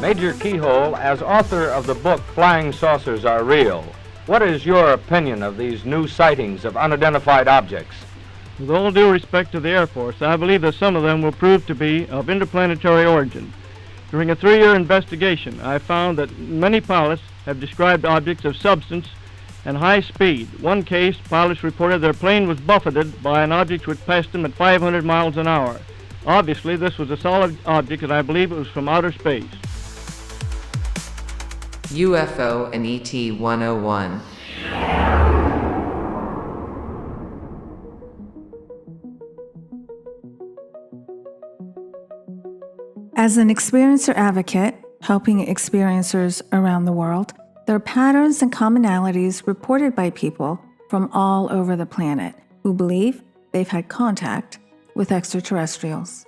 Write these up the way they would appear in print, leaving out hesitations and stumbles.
Major Keyhole, as author of the book Flying Saucers Are Real, what is your opinion of these new sightings of unidentified objects? With all due respect to the Air Force, I believe that some of them will prove to be of interplanetary origin. During a 3-year investigation, I found that many pilots have described objects of substance and high speed. One case, pilots reported their plane was buffeted by an object which passed them at 500 miles an hour. Obviously, this was a solid object, and I believe it was from outer space. UFO and ET 101. As an experiencer advocate, helping experiencers around the world, there are patterns and commonalities reported by people from all over the planet who believe they've had contact with extraterrestrials.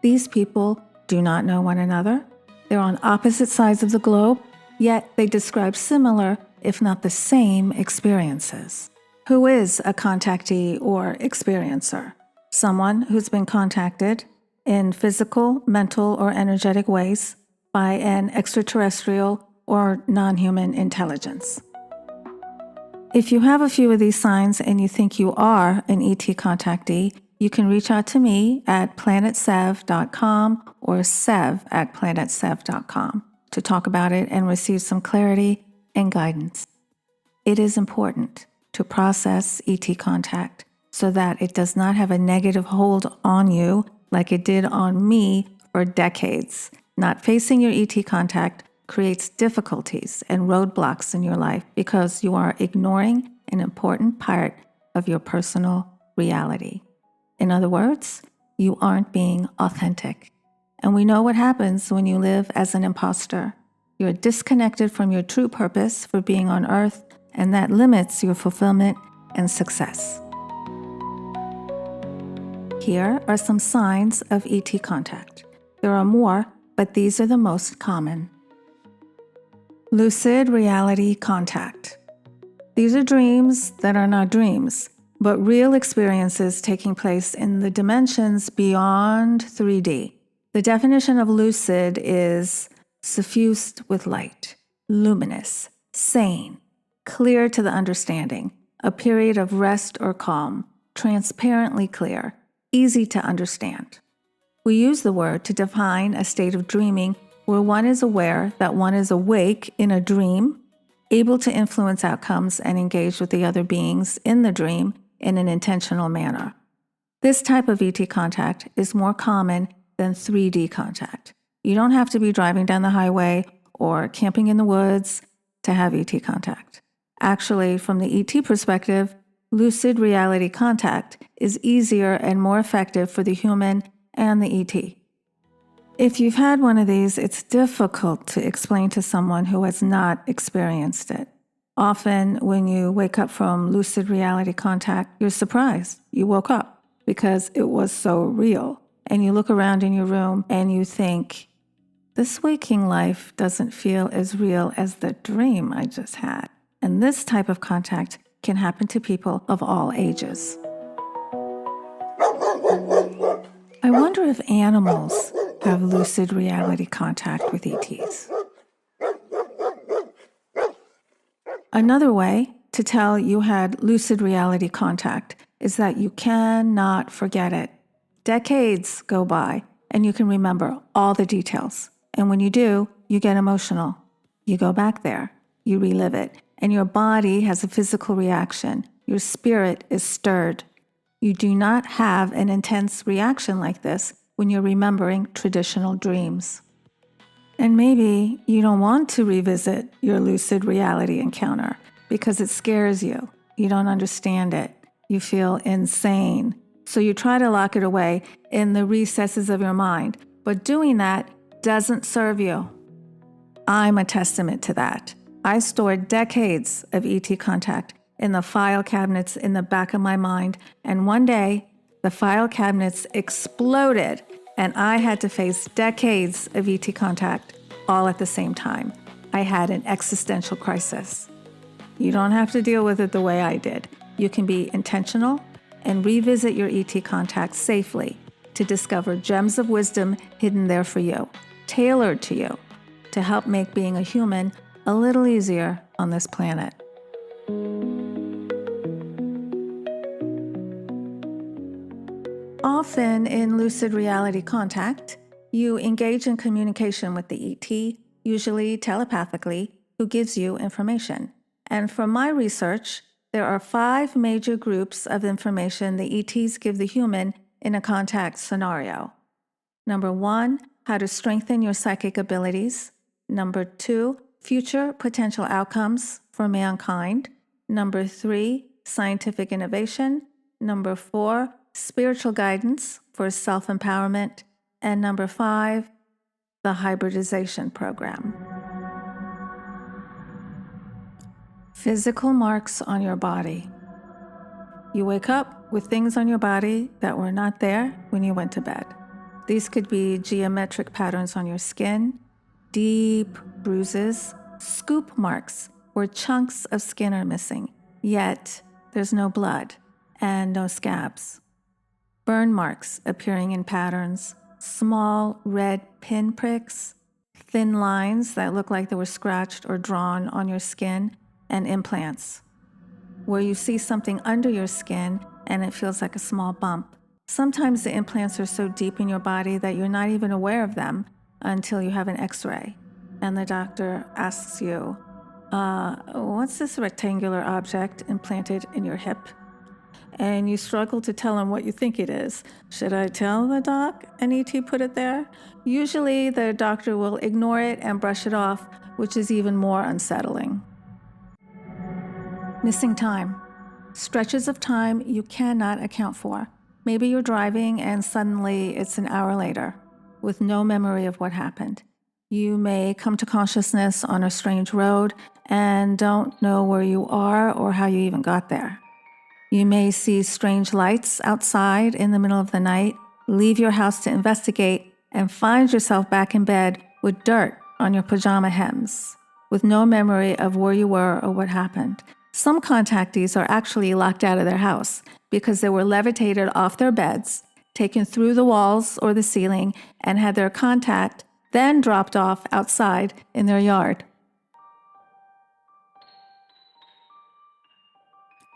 These people do not know one another. They're on opposite sides of the globe, yet they describe similar, if not the same, experiences. Who is a contactee or experiencer? Someone who's been contacted in physical, mental, or energetic ways by an extraterrestrial or non-human intelligence. If you have a few of these signs and you think you are an ET contactee, you can reach out to me at planetsev.com or sev@planetsev.com to talk about it and receive some clarity and guidance. It is important to process ET contact so that it does not have a negative hold on you like it did on me for decades. Not facing your ET contact creates difficulties and roadblocks in your life because you are ignoring an important part of your personal reality. In other words, you aren't being authentic. And we know what happens when you live as an imposter. You're disconnected from your true purpose for being on Earth, and that limits your fulfillment and success. Here are some signs of ET contact. There are more, but these are the most common. Lucid reality contact. These are dreams that are not dreams, but real experiences taking place in the dimensions beyond 3D. The definition of lucid is suffused with light, luminous, sane, clear to the understanding, a period of rest or calm, transparently clear, easy to understand. We use the word to define a state of dreaming where one is aware that one is awake in a dream, able to influence outcomes and engage with the other beings in the dream in an intentional manner. This type of ET contact is more common than 3D contact. You don't have to be driving down the highway or camping in the woods to have ET contact. Actually, from the ET perspective, lucid reality contact is easier and more effective for the human and the ET. If you've had one of these, it's difficult to explain to someone who has not experienced it. Often, when you wake up from lucid reality contact, you're surprised you woke up because it was so real. And you look around in your room and you think, this waking life doesn't feel as real as the dream I just had. And this type of contact can happen to people of all ages. I wonder if animals have lucid reality contact with ETs. Another way to tell you had lucid reality contact is that you cannot forget it. Decades go by and you can remember all the details. And when you do, you get emotional. You go back there, you relive it, and your body has a physical reaction. Your spirit is stirred. You do not have an intense reaction like this when you're remembering traditional dreams. And maybe you don't want to revisit your lucid reality encounter because it scares you. You don't understand it. You feel insane. So you try to lock it away in the recesses of your mind. But doing that doesn't serve you. I'm a testament to that. I stored decades of ET contact in the file cabinets in the back of my mind, and one day, the file cabinets exploded, and I had to face decades of ET contact all at the same time. I had an existential crisis. You don't have to deal with it the way I did. You can be intentional and revisit your ET contact safely to discover gems of wisdom hidden there for you, tailored to you. to help make being a human a little easier on this planet. Often in lucid reality contact, you engage in communication with the ET, usually telepathically, who gives you information. And from my research, there are 5 major groups of information the ETs give the human in a contact scenario. Number 1, how to strengthen your psychic abilities. Number 2, future potential outcomes for mankind. Number 3, scientific innovation. Number 4, spiritual guidance for self-empowerment. And number 5, the hybridization program. Physical marks on your body. You wake up with things on your body that were not there when you went to bed. These could be geometric patterns on your skin, deep bruises, scoop marks where chunks of skin are missing, yet there's no blood and no scabs. Burn marks appearing in patterns, small red pinpricks, thin lines that look like they were scratched or drawn on your skin, and implants, where you see something under your skin and it feels like a small bump. Sometimes the implants are so deep in your body that you're not even aware of them until you have an X-ray, and the doctor asks you, what's this rectangular object implanted in your hip? And you struggle to tell him what you think it is. Should I tell the doc an ET put it there? Usually the doctor will ignore it and brush it off, which is even more unsettling. Missing time. Stretches of time you cannot account for. Maybe you're driving and suddenly it's an hour later with no memory of what happened. You may come to consciousness on a strange road and don't know where you are or how you even got there. You may see strange lights outside in the middle of the night, leave your house to investigate, and find yourself back in bed with dirt on your pajama hems, with no memory of where you were or what happened. Some contactees are actually locked out of their house because they were levitated off their beds, taken through the walls or the ceiling, and had their contact then dropped off outside in their yard.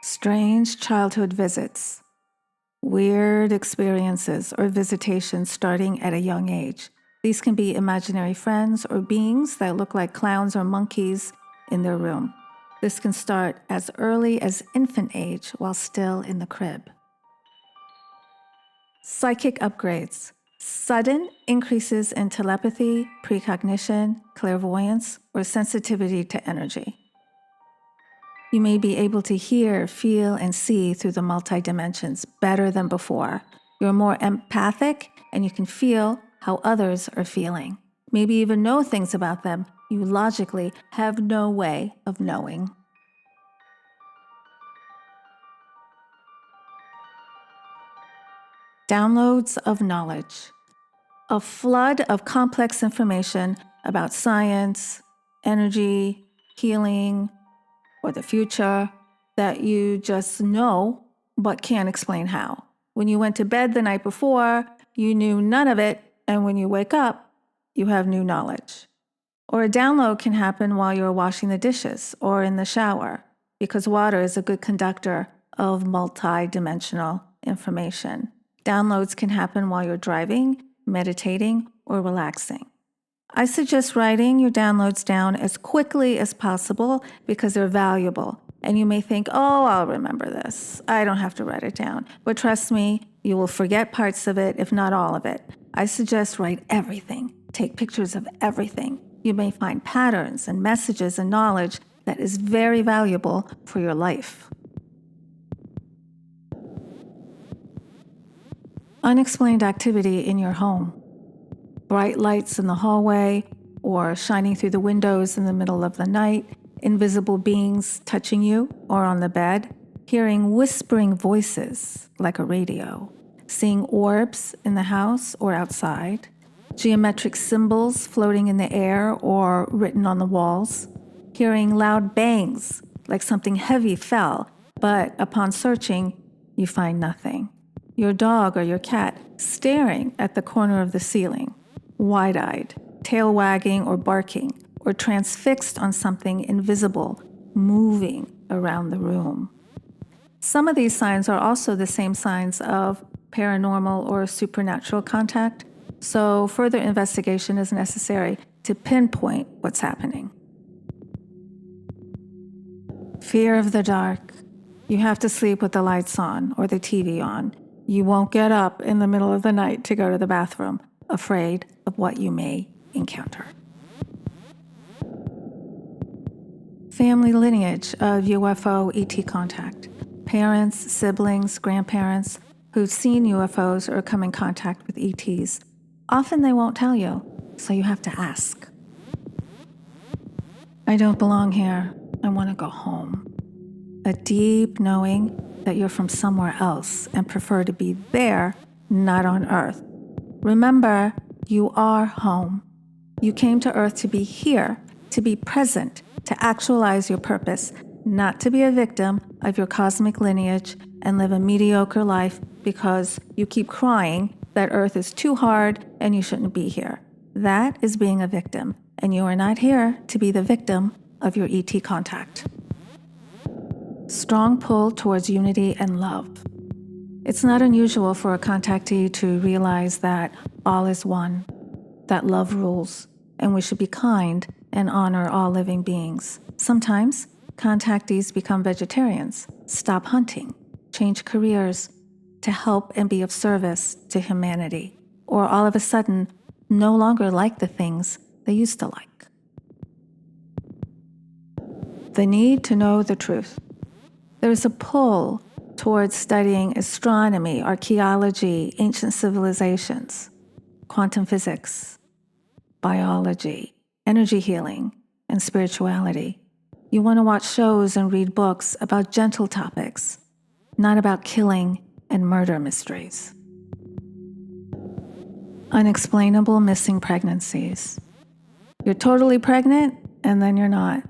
Strange childhood visits. Weird experiences or visitations starting at a young age. These can be imaginary friends or beings that look like clowns or monkeys in their room. This can start as early as infant age while still in the crib. Psychic upgrades. Sudden increases in telepathy, precognition, clairvoyance, or sensitivity to energy. You may be able to hear, feel, and see through the multi-dimensions better than before. You're more empathic, and you can feel how others are feeling. Maybe even know things about them you logically have no way of knowing. Downloads of knowledge. A flood of complex information about science, energy, healing, or the future that you just know but can't explain how. When you went to bed the night before, you knew none of it, and when you wake up, you have new knowledge. Or a download can happen while you're washing the dishes or in the shower, because water is a good conductor of multi-dimensional information. Downloads can happen while you're driving, meditating, or relaxing. I suggest writing your downloads down as quickly as possible because they're valuable. And you may think, oh, I'll remember this. I don't have to write it down. But trust me, you will forget parts of it, if not all of it. I suggest write everything. Take pictures of everything. You may find patterns and messages and knowledge that is very valuable for your life. Unexplained activity in your home. Bright lights in the hallway or shining through the windows in the middle of the night, invisible beings touching you or on the bed, hearing whispering voices like a radio, seeing orbs in the house or outside, geometric symbols floating in the air or written on the walls, hearing loud bangs like something heavy fell, but upon searching, you find nothing. Your dog or your cat staring at the corner of the ceiling, wide-eyed, tail wagging or barking, or transfixed on something invisible moving around the room. Some of these signs are also the same signs of paranormal or supernatural contact, so further investigation is necessary to pinpoint what's happening. Fear of the dark. You have to sleep with the lights on or the TV on. You won't get up in the middle of the night to go to the bathroom, afraid of what you may encounter. Family lineage of UFO ET contact. Parents, siblings, grandparents who've seen UFOs or come in contact with ETs. Often they won't tell you, so you have to ask. I don't belong here. I want to go home. A deep knowing that you're from somewhere else and prefer to be there, not on Earth. Remember, you are home. You came to Earth to be here, to be present, to actualize your purpose, not to be a victim of your cosmic lineage and live a mediocre life because you keep crying that Earth is too hard and you shouldn't be here. That is being a victim, and you are not here to be the victim of your ET contact. Strong pull towards unity and love. It's not unusual for a contactee to realize that all is one, that love rules, and we should be kind and honor all living beings. Sometimes, contactees become vegetarians, stop hunting, change careers to help and be of service to humanity, or all of a sudden no longer like the things they used to like. The need to know the truth. There is a pull towards studying astronomy, archaeology, ancient civilizations, quantum physics, biology, energy healing, and spirituality. You want to watch shows and read books about gentle topics, not about killing and murder mysteries. Unexplainable missing pregnancies. You're totally pregnant, and then you're not.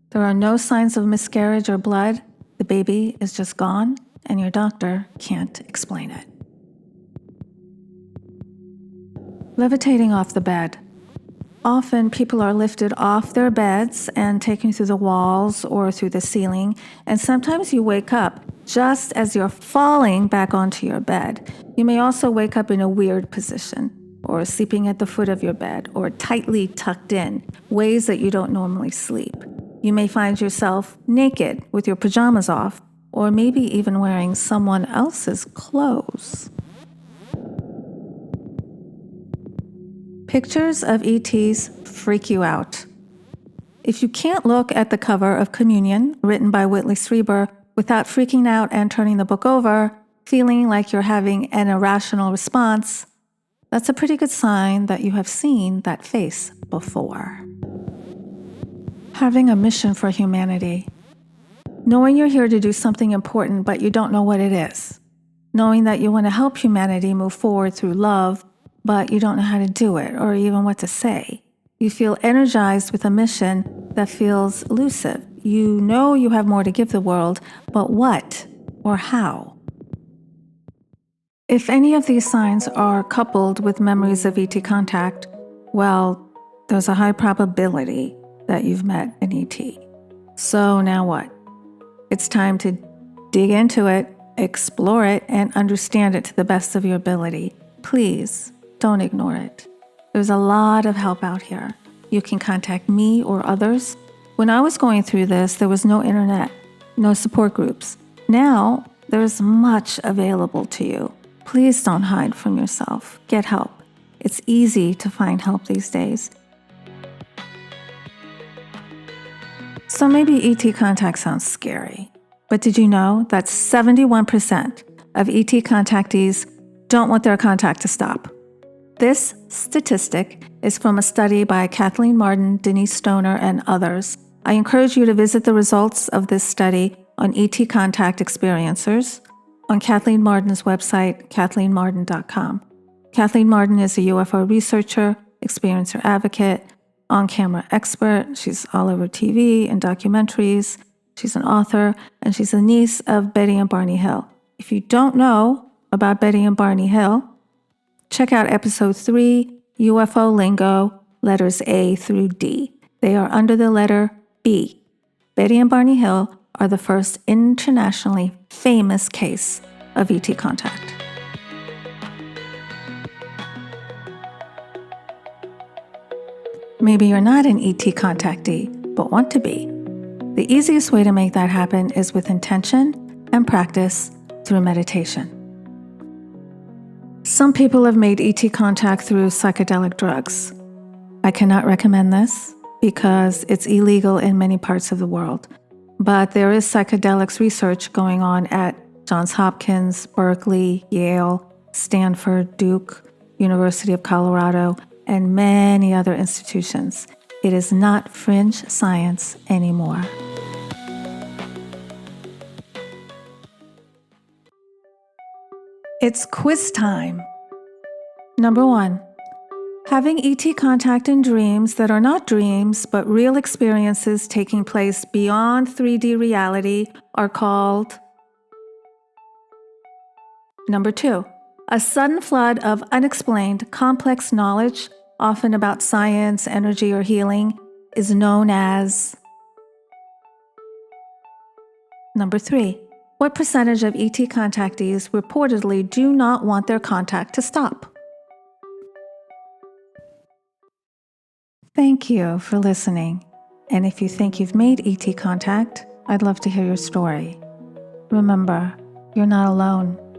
There are no signs of miscarriage or blood. The baby is just gone, and your doctor can't explain it. Levitating off the bed. Often people are lifted off their beds and taken through the walls or through the ceiling, and sometimes you wake up just as you're falling back onto your bed. You may also wake up in a weird position, or sleeping at the foot of your bed, or tightly tucked in, ways that you don't normally sleep. You may find yourself naked with your pajamas off, or maybe even wearing someone else's clothes. Pictures of ETs freak you out. If you can't look at the cover of Communion, written by Whitley Strieber, without freaking out and turning the book over, feeling like you're having an irrational response, that's a pretty good sign that you have seen that face before. Having a mission for humanity. Knowing you're here to do something important, but you don't know what it is. Knowing that you want to help humanity move forward through love, but you don't know how to do it or even what to say. You feel energized with a mission that feels elusive. You know you have more to give the world, but what or how? If any of these signs are coupled with memories of ET contact, well, there's a high probability that you've met an ET. So now what? It's time to dig into it, explore it, and understand it to the best of your ability. Please don't ignore it. There's a lot of help out here. You can contact me or others. When I was going through this, there was no internet, no support groups. Now, there's much available to you. Please don't hide from yourself. Get help. It's easy to find help these days. So maybe ET contact sounds scary, but did you know that 71% of ET contactees don't want their contact to stop? This statistic is from a study by Kathleen Martin, Denise Stoner, and others. I encourage you to visit the results of this study on ET Contact Experiencers on Kathleen Martin's website, kathleenmartin.com. Kathleen Martin is a UFO researcher, experiencer advocate, on-camera expert. She's all over TV and documentaries. She's an author, and she's a niece of Betty and Barney Hill. If you don't know about Betty and Barney Hill, check out episode 3, UFO Lingo, letters A through D. They are under the letter B. Betty and Barney Hill are the first internationally famous case of ET contact. Maybe you're not an ET contactee, but want to be. The easiest way to make that happen is with intention and practice through meditation. Some people have made ET contact through psychedelic drugs. I cannot recommend this because it's illegal in many parts of the world. But there is psychedelics research going on at Johns Hopkins, Berkeley, Yale, Stanford, Duke, University of Colorado, and many other institutions. It is not fringe science anymore. It's quiz time. Number 1. Having ET contact in dreams that are not dreams but real experiences taking place beyond 3D reality are called. Number 2. A sudden flood of unexplained, complex knowledge, often about science, energy, or healing, is known as. Number 3. What percentage of ET contactees reportedly do not want their contact to stop? Thank you for listening. And if you think you've made ET contact, I'd love to hear your story. Remember, you're not alone.